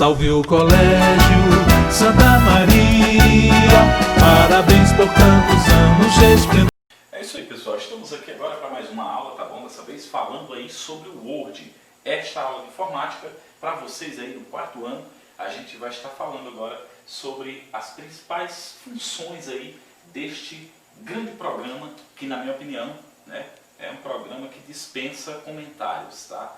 Salve o Colégio Santa Maria, parabéns por tantos anos de esplendor. É isso aí, pessoal, estamos aqui agora para mais uma aula, tá bom? Dessa vez falando aí sobre o Word. Esta aula de informática, para vocês aí do quarto ano, a gente vai estar falando agora sobre as principais funções aí deste grande programa, que na minha opinião, né, é um programa que dispensa comentários, tá?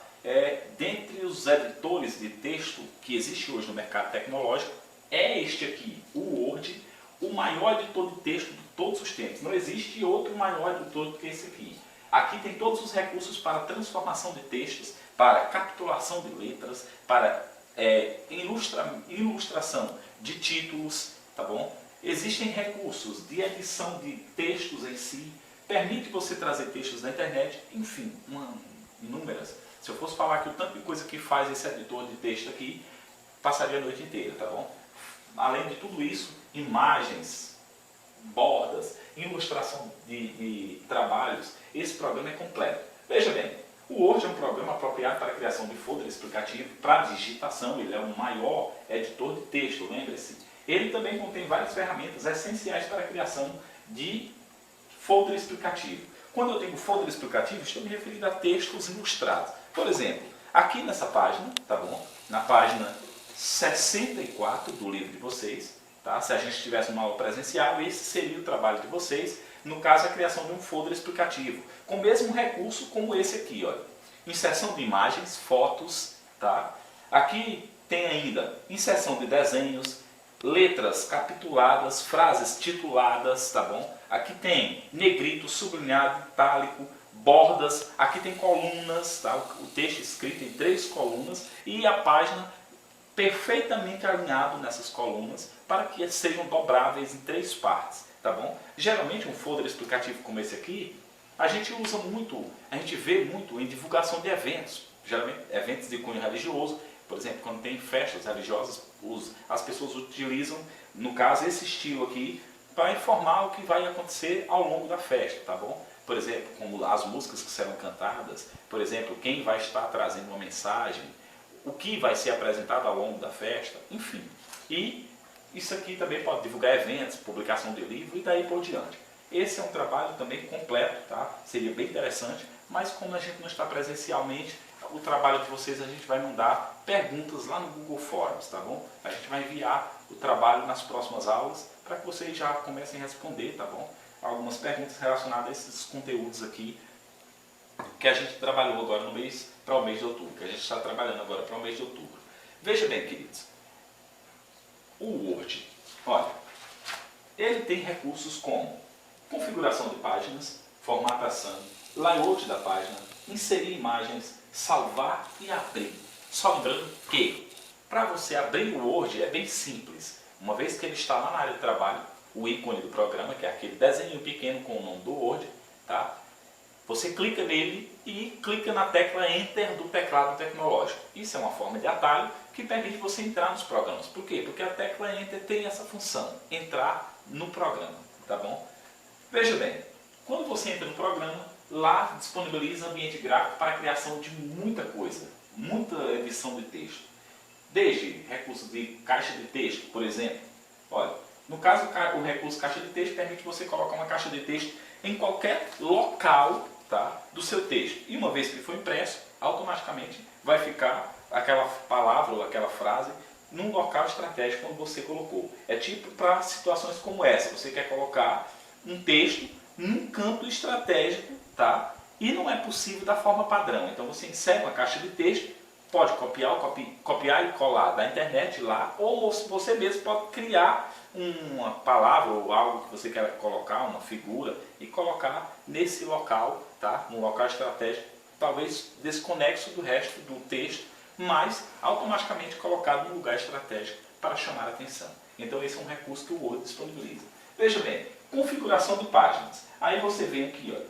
Dentre os editores de texto que existe hoje no mercado tecnológico, é este aqui, o Word, o maior editor de texto de todos os tempos. Não existe outro maior editor do que esse aqui. Aqui tem todos os recursos para transformação de textos, para capitulação de letras, para ilustração de títulos, tá bom? Existem recursos de edição de textos em si, permite você trazer textos da internet, enfim, inúmeras. Se eu fosse falar aqui o tanto de coisa que faz esse editor de texto aqui, passaria a noite inteira, tá bom? Além de tudo isso, imagens, bordas, ilustração de trabalhos, esse programa é completo. Veja bem, o Word é um programa apropriado para a criação de folder explicativo, para digitação, ele é o maior editor de texto, lembre-se. Ele também contém várias ferramentas essenciais para a criação de folder explicativo. Quando eu digo folder explicativo, estou me referindo a textos ilustrados. Por exemplo, aqui nessa página, tá bom? Na página 64 do livro de vocês, tá? Se a gente tivesse uma aula presencial, esse seria o trabalho de vocês, no caso a criação de um folder explicativo, com o mesmo recurso como esse aqui, olha. Inserção de imagens, fotos, tá? Aqui tem ainda inserção de desenhos, letras capituladas, frases tituladas, tá bom? Aqui tem negrito, sublinhado, itálico, bordas, aqui tem colunas, tá? O texto escrito em 3 colunas e a página perfeitamente alinhado nessas colunas para que sejam dobráveis em 3 partes, tá bom? Geralmente um folder explicativo como esse aqui, a gente usa muito, a gente vê muito em divulgação de eventos, geralmente eventos de cunho religioso, por exemplo, quando tem festas religiosas, as pessoas utilizam, no caso, esse estilo aqui, para informar o que vai acontecer ao longo da festa, tá bom? Por exemplo, como as músicas que serão cantadas, por exemplo, quem vai estar trazendo uma mensagem, o que vai ser apresentado ao longo da festa, enfim. E isso aqui também pode divulgar eventos, publicação de livro e daí por diante. Esse é um trabalho também completo, tá? Seria bem interessante, mas como a gente não está presencialmente, o trabalho de vocês a gente vai mandar perguntas lá no Google Forms, tá bom? A gente vai enviar o trabalho nas próximas aulas para que vocês já comecem a responder, tá bom? Algumas perguntas relacionadas a esses conteúdos aqui que a gente trabalhou agora no mês para o mês de outubro, que a gente está trabalhando agora para o mês de outubro. Veja bem, queridos, o Word, olha, ele tem recursos como configuração de páginas, formatação, layout da página, inserir imagens, salvar e abrir. Só lembrando que, para você abrir o Word é bem simples. Uma vez que ele está lá na área de trabalho, o ícone do programa, que é aquele desenho pequeno com o nome do Word, tá? Você clica nele e clica na tecla Enter do teclado tecnológico. Isso é uma forma de atalho que permite você entrar nos programas. Por quê? Porque a tecla Enter tem essa função, entrar no programa, tá bom? Veja bem, quando você entra no programa, lá disponibiliza ambiente gráfico para a criação de muita coisa, muita edição de texto. Desde recursos de caixa de texto, por exemplo. Olha, no caso, o recurso caixa de texto permite você colocar uma caixa de texto em qualquer local, tá, do seu texto. E uma vez que ele for impresso, automaticamente vai ficar aquela palavra ou aquela frase num local estratégico onde você colocou. É tipo para situações como essa. Você quer colocar um texto num canto estratégico, tá? E não é possível da forma padrão. Então você insere uma caixa de texto, pode copiar e colar da internet lá, ou você mesmo pode criar uma palavra ou algo que você quer colocar, uma figura, e colocar nesse local, tá? Num local estratégico, talvez desconexo do resto do texto, mas automaticamente colocado num lugar estratégico para chamar a atenção. Então esse é um recurso que o Word disponibiliza. Veja bem, configuração de páginas. Aí você vem aqui, olha.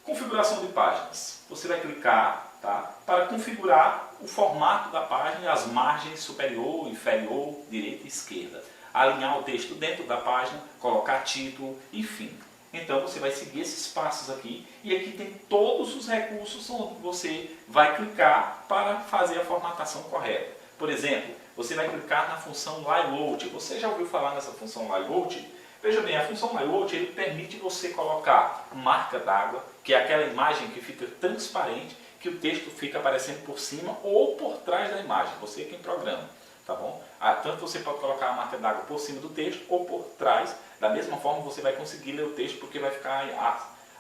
Configuração de páginas. Você vai clicar, tá, para configurar o formato da página, as margens superior, inferior, direita e esquerda. Alinhar o texto dentro da página, colocar título, enfim. Então você vai seguir esses passos aqui e aqui tem todos os recursos onde você vai clicar para fazer a formatação correta. Por exemplo, você vai clicar na função Layout. Você já ouviu falar nessa função Layout? Veja bem, a função Layout ele permite você colocar marca d'água, que é aquela imagem que fica transparente, que o texto fica aparecendo por cima ou por trás da imagem. Você é quem programa. Tá bom? Tanto você pode colocar a marca d'água por cima do texto ou por trás. Da mesma forma você vai conseguir ler o texto porque vai ficar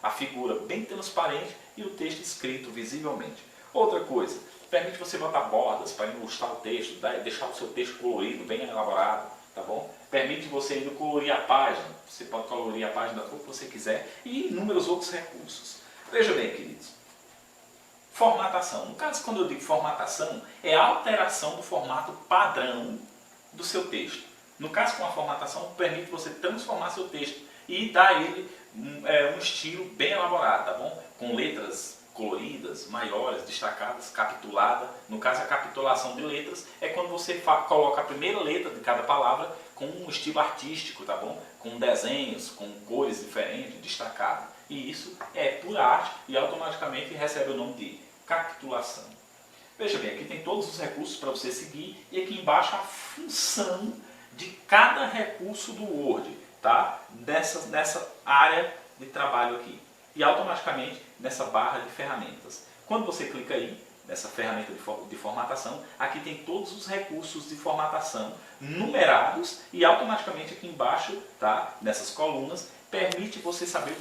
a figura bem transparente e o texto escrito visivelmente. Outra coisa, permite você botar bordas para ilustrar o texto, deixar o seu texto colorido, bem elaborado. Tá bom? Permite você ainda colorir a página. Você pode colorir a página da cor que você quiser e inúmeros outros recursos. Veja bem, queridos. Formatação. No caso, quando eu digo formatação, é a alteração do formato padrão do seu texto. No caso, com a formatação, permite você transformar seu texto e dar a ele um estilo bem elaborado, tá bom? Com letras coloridas, maiores, destacadas, capitulada. No caso, a capitulação de letras é quando você coloca a primeira letra de cada palavra com um estilo artístico, tá bom? Com desenhos, com cores diferentes, destacado. E isso é pura arte e automaticamente recebe o nome de capitulação. Veja bem, aqui tem todos os recursos para você seguir e aqui embaixo a função de cada recurso do Word, tá? Nessa área de trabalho aqui. E automaticamente nessa barra de ferramentas. Quando você clica aí, nessa ferramenta de formatação, aqui tem todos os recursos de formatação numerados e automaticamente aqui embaixo, tá? Nessas colunas, permite você saber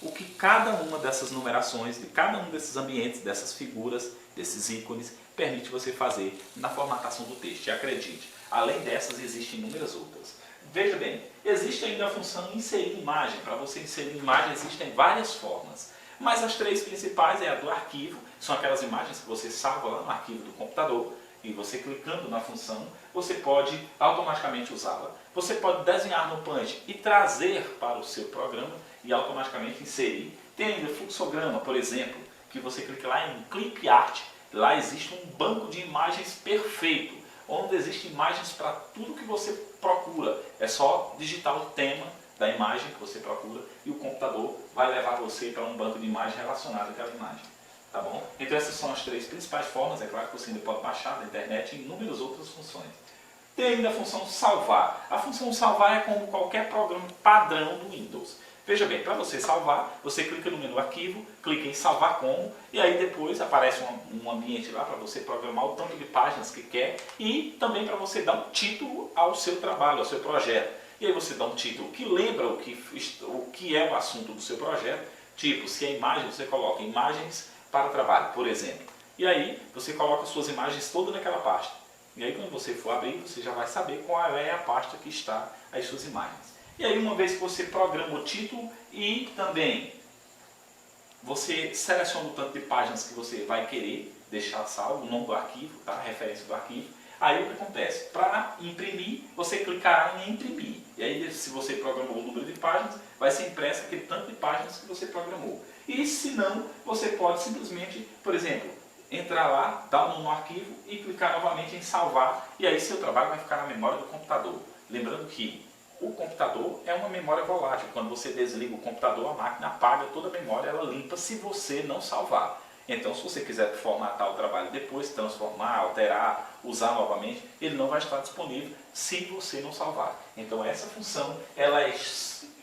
o que cada uma dessas numerações, de cada um desses ambientes, dessas figuras, desses ícones, permite você fazer na formatação do texto. E acredite, além dessas existem inúmeras outras. Veja bem, existe ainda a função inserir imagem. Para você inserir imagem existem várias formas. Mas as três principais é a do arquivo, são aquelas imagens que você salva lá no arquivo do computador. E você clicando na função, você pode automaticamente usá-la. Você pode desenhar no Paint e trazer para o seu programa e automaticamente inserir. Tem ainda fluxograma, por exemplo, que você clica lá em Clip Art. Lá existe um banco de imagens perfeito, onde existem imagens para tudo que você procura. É só digitar o tema da imagem que você procura e o computador vai levar você para um banco de imagens relacionado àquela imagem. Tá bom? Então essas são as três principais formas. É claro que você ainda pode baixar da internet e inúmeras outras funções. Tem ainda a função salvar. A função salvar é como qualquer programa padrão do Windows. Veja bem, para você salvar, você clica no menu arquivo, clica em salvar como, e aí depois aparece um ambiente lá para você programar o tanto de páginas que quer e também para você dar um título ao seu trabalho, ao seu projeto. E aí você dá um título que lembra o que é o assunto do seu projeto, tipo, se é imagem, você coloca imagens para trabalho, por exemplo. E aí você coloca suas imagens todas naquela pasta. E aí quando você for abrir, você já vai saber qual é a pasta que está as suas imagens. E aí uma vez que você programa o título e também você seleciona o tanto de páginas que você vai querer deixar salvo, o nome do arquivo, tá? A referência do arquivo. Aí o que acontece? Para imprimir, você clicará em imprimir. E aí se você programou o número de páginas, vai ser impresso aquele tanto de páginas que você programou. E se não, você pode simplesmente, por exemplo, entrar lá, dar o nome no arquivo e clicar novamente em salvar. E aí seu trabalho vai ficar na memória do computador. Lembrando que o computador é uma memória volátil. Quando você desliga o computador, a máquina apaga toda a memória, ela limpa se você não salvar. Então, se você quiser formatar o trabalho depois, transformar, alterar, usar novamente, ele não vai estar disponível se você não salvar. Então, essa função ela é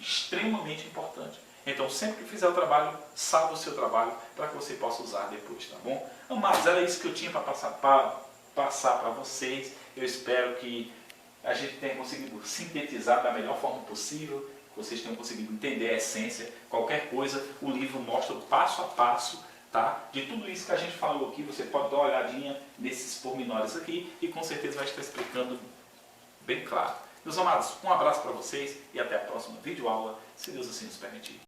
extremamente importante. Então, sempre que fizer o trabalho, salve o seu trabalho para que você possa usar depois, tá bom? Amados, era isso que eu tinha para passar para vocês. Eu espero que a gente tenha conseguido sintetizar da melhor forma possível, que vocês tenham conseguido entender a essência. Qualquer coisa, o livro mostra o passo a passo, tá? De tudo isso que a gente falou aqui. Você pode dar uma olhadinha nesses pormenores aqui e com certeza vai estar explicando bem claro. Meus amados, um abraço para vocês e até a próxima videoaula, se Deus assim nos permitir.